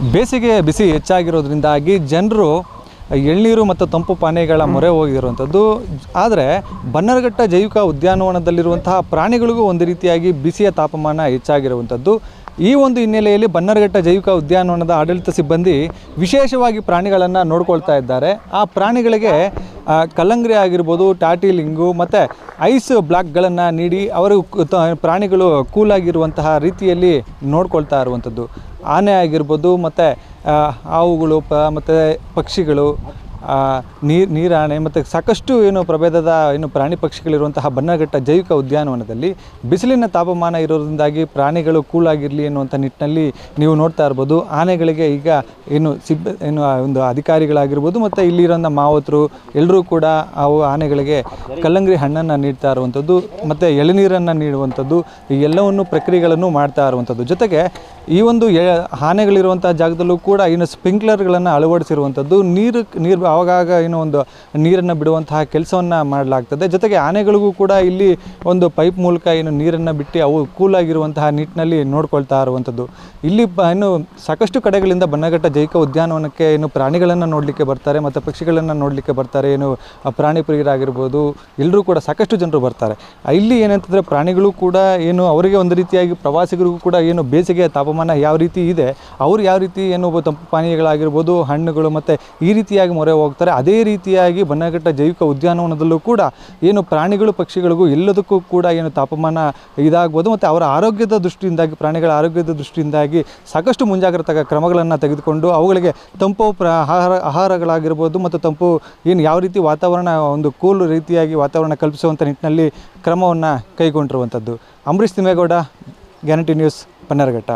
ಬೇಸಿಗೆ ಬಿಸಿ ಹೆಚ್ಚಾಗಿರೋದ್ರಿಂದಾಗಿ ಜನರು ಎಳ್ನೀರು ಮತ್ತು ತಂಪು ಪಾನೀಯಗಳ ಮೊರೆ ಹೋಗಿರುವಂಥದ್ದು. ಆದರೆ ಬನ್ನರಘಟ್ಟ ಜೈವಿಕ ಉದ್ಯಾನವನದಲ್ಲಿರುವಂತಹ ಪ್ರಾಣಿಗಳಿಗೂ ಒಂದು ರೀತಿಯಾಗಿ ಬಿಸಿಯ ತಾಪಮಾನ ಹೆಚ್ಚಾಗಿರುವಂಥದ್ದು. ಈ ಒಂದು ಹಿನ್ನೆಲೆಯಲ್ಲಿ ಬನ್ನರಘಟ್ಟ ಜೈವಿಕ ಉದ್ಯಾನವನದ ಆಡಳಿತ ಸಿಬ್ಬಂದಿ ವಿಶೇಷವಾಗಿ ಪ್ರಾಣಿಗಳನ್ನು ನೋಡ್ಕೊಳ್ತಾ ಇದ್ದಾರೆ. ಆ ಪ್ರಾಣಿಗಳಿಗೆ ಕಲ್ಲಂಗಡಿ ಆಗಿರ್ಬೋದು, ಟಾಟಿಲಿಂಗು ಮತ್ತು ಐಸ್ ಬ್ಲಾಕ್ಗಳನ್ನು ನೀಡಿ ಅವರು ಪ್ರಾಣಿಗಳು ಕೂಲಾಗಿರುವಂತಹ ರೀತಿಯಲ್ಲಿ ನೋಡ್ಕೊಳ್ತಾ ಇರುವಂಥದ್ದು. ಆನೆ ಆಗಿರ್ಬೋದು, ಮತ್ತು ಹಾವುಗಳು ಮತ್ತು ಪಕ್ಷಿಗಳು, ನೀರಾಣೆ ಮತ್ತು ಸಾಕಷ್ಟು ಪ್ರಭೇದದ ಪ್ರಾಣಿ ಪಕ್ಷಿಗಳಿರುವಂತಹ ಬನ್ನರಘಟ್ಟ ಜೈವಿಕ ಉದ್ಯಾನವನದಲ್ಲಿ ಬಿಸಿಲಿನ ತಾಪಮಾನ ಇರೋದ್ರಿಂದಾಗಿ ಪ್ರಾಣಿಗಳು ಕೂಲಾಗಿರಲಿ ಅನ್ನುವಂಥ ನಿಟ್ಟಿನಲ್ಲಿ ನೀವು ನೋಡ್ತಾ ಇರ್ಬೋದು. ಆನೆಗಳಿಗೆ ಈಗ ಒಂದು ಅಧಿಕಾರಿಗಳಾಗಿರ್ಬೋದು ಮತ್ತು ಇಲ್ಲಿರೋ ಮಾವತರು ಎಲ್ಲರೂ ಕೂಡ ಆನೆಗಳಿಗೆ ಕಲ್ಲಂಗಡಿ ಹಣ್ಣನ್ನು ನೀಡ್ತಾ ಇರುವಂಥದ್ದು ಮತ್ತು ಎಳನೀರನ್ನು ನೀಡುವಂಥದ್ದು, ಈ ಎಲ್ಲವನ್ನು ಪ್ರಕ್ರಿಯೆಗಳನ್ನು ಮಾಡ್ತಾ ಇರುವಂಥದ್ದು. ಜೊತೆಗೆ ಈ ಒಂದು ಆನೆಗಳಿರುವಂಥ ಜಾಗದಲ್ಲೂ ಕೂಡ ಸ್ಪ್ರಿಂಕ್ಲರ್ಗಳನ್ನು ಅಳವಡಿಸಿರುವಂಥದ್ದು. ನೀರು ಆವಾಗ ಒಂದು ನೀರನ್ನು ಬಿಡುವಂತಹ ಕೆಲಸವನ್ನು ಮಾಡಲಾಗ್ತದೆ. ಜೊತೆಗೆ ಆನೆಗಳಿಗೂ ಕೂಡ ಇಲ್ಲಿ ಒಂದು ಪೈಪ್ ಮೂಲಕ ನೀರನ್ನು ಬಿಟ್ಟು ಅವು ಕೂಲಾಗಿರುವಂತಹ ನಿಟ್ಟಿನಲ್ಲಿ ನೋಡ್ಕೊಳ್ತಾ ಇರುವಂಥದ್ದು. ಇಲ್ಲಿ ಸಾಕಷ್ಟು ಕಡೆಗಳಿಂದ ಬನ್ನರಘಟ್ಟ ಜೈವಿಕ ಉದ್ಯಾನವನಕ್ಕೆ ಪ್ರಾಣಿಗಳನ್ನು ನೋಡಲಿಕ್ಕೆ ಬರ್ತಾರೆ ಮತ್ತು ಪಕ್ಷಿಗಳನ್ನು ನೋಡಲಿಕ್ಕೆ ಬರ್ತಾರೆ. ಪ್ರಾಣಿ ಪ್ರಿಯರಾಗಿರ್ಬೋದು, ಎಲ್ಲರೂ ಕೂಡ ಸಾಕಷ್ಟು ಜನರು ಬರ್ತಾರೆ. ಇಲ್ಲಿ ಏನಂತಂದರೆ ಪ್ರಾಣಿಗಳು ಕೂಡ ಅವರಿಗೆ ಒಂದು ರೀತಿಯಾಗಿ ಪ್ರವಾಸಿಗರಿಗೂ ಕೂಡ ಬೇಸಿಗೆಯ ತಾಪಮಾನ ಯಾವ ರೀತಿ ಇದೆ, ಅವರು ಯಾವ ರೀತಿ ತಂಪು ಪಾನೀಯಗಳಾಗಿರ್ಬೋದು, ಹಣ್ಣುಗಳು ಮತ್ತು ಈ ರೀತಿಯಾಗಿ ಮೊರೆ ಹೋಗ್ತಾರೆ. ಅದೇ ರೀತಿಯಾಗಿ ಬನ್ನರಘಟ್ಟ ಜೈವಿಕ ಉದ್ಯಾನವನದಲ್ಲೂ ಕೂಡ ಪ್ರಾಣಿಗಳು ಪಕ್ಷಿಗಳಿಗೂ ಎಲ್ಲದಕ್ಕೂ ಕೂಡ ತಾಪಮಾನ ಇದಾಗ್ಬೋದು. ಮತ್ತು ಅವರ ಆರೋಗ್ಯದ ದೃಷ್ಟಿಯಿಂದಾಗಿ, ಪ್ರಾಣಿಗಳ ಆರೋಗ್ಯದ ದೃಷ್ಟಿಯಿಂದಾಗಿ ಸಾಕಷ್ಟು ಮುಂಜಾಗ್ರತಾ ಕ್ರಮಗಳನ್ನು ತೆಗೆದುಕೊಂಡು ಅವುಗಳಿಗೆ ತಂಪು ಆಹಾರಗಳಾಗಿರ್ಬೋದು ಮತ್ತು ತಂಪು ಯಾವ ರೀತಿ ವಾತಾವರಣ ಒಂದು ಕೂಲ್ ರೀತಿಯಾಗಿ ವಾತಾವರಣ ಕಲ್ಪಿಸುವಂಥ ನಿಟ್ಟಿನಲ್ಲಿ ಕ್ರಮವನ್ನು ಕೈಗೊಂಡಿರುವಂಥದ್ದು. Ambareesh Thimmegowda, guarantee news, ಬನ್ನರಘಟ್ಟ.